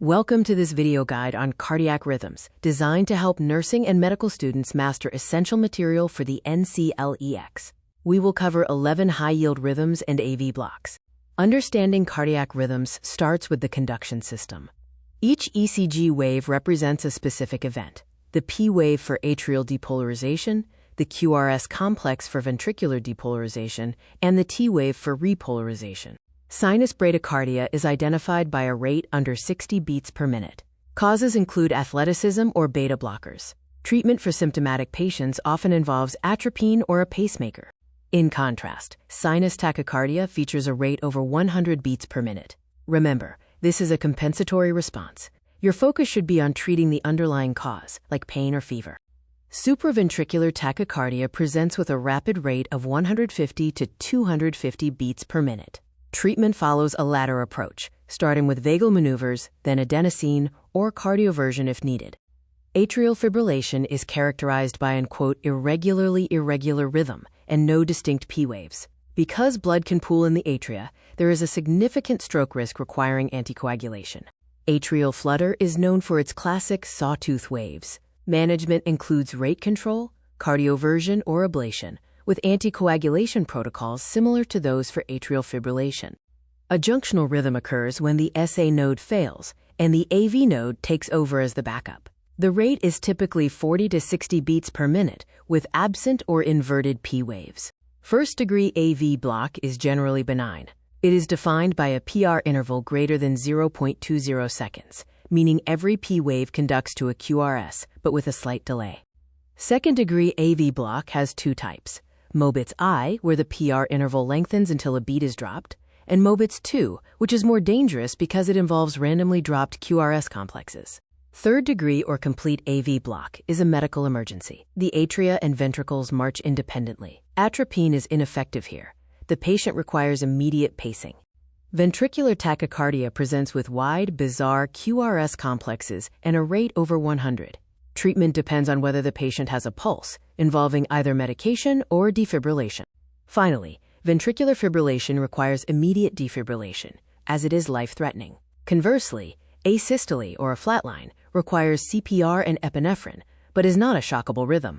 Welcome to this video guide on cardiac rhythms, designed to help nursing and medical students master essential material for the NCLEX. We will cover 11 high-yield rhythms and AV blocks. Understanding cardiac rhythms starts with the conduction system. Each ECG wave represents a specific event: the P wave for atrial depolarization, the QRS complex for ventricular depolarization, and the T wave for repolarization. Sinus bradycardia is identified by a rate under 60 beats per minute. Causes include athleticism or beta blockers. Treatment for symptomatic patients often involves atropine or a pacemaker. In contrast, sinus tachycardia features a rate over 100 beats per minute. Remember, this is a compensatory response. Your focus should be on treating the underlying cause, like pain or fever. Supraventricular tachycardia presents with a rapid rate of 150 to 250 beats per minute. Treatment follows a ladder approach, starting with vagal maneuvers, then adenosine or cardioversion if needed. Atrial fibrillation is characterized by an irregularly irregular rhythm and no distinct P waves. Because blood can pool in the atria, there is a significant stroke risk requiring anticoagulation. Atrial flutter is known for its classic sawtooth waves. Management includes rate control, cardioversion, or ablation, with anticoagulation protocols similar to those for atrial fibrillation. A junctional rhythm occurs when the SA node fails and the AV node takes over as the backup. The rate is typically 40 to 60 beats per minute, with absent or inverted P waves. First-degree AV block is generally benign. It is defined by a PR interval greater than 0.20 seconds, meaning every P wave conducts to a QRS, but with a slight delay. Second-degree AV block has two types: Mobitz I, where the PR interval lengthens until a beat is dropped, and Mobitz II, which is more dangerous because it involves randomly dropped QRS complexes. Third-degree or complete AV block is a medical emergency. The atria and ventricles march independently. Atropine is ineffective here. The patient requires immediate pacing. Ventricular tachycardia presents with wide, bizarre QRS complexes and a rate over 100. Treatment depends on whether the patient has a pulse, involving either medication or defibrillation. Finally, ventricular fibrillation requires immediate defibrillation, as it is life-threatening. Conversely, asystole, or a flatline, requires CPR and epinephrine, but is not a shockable rhythm.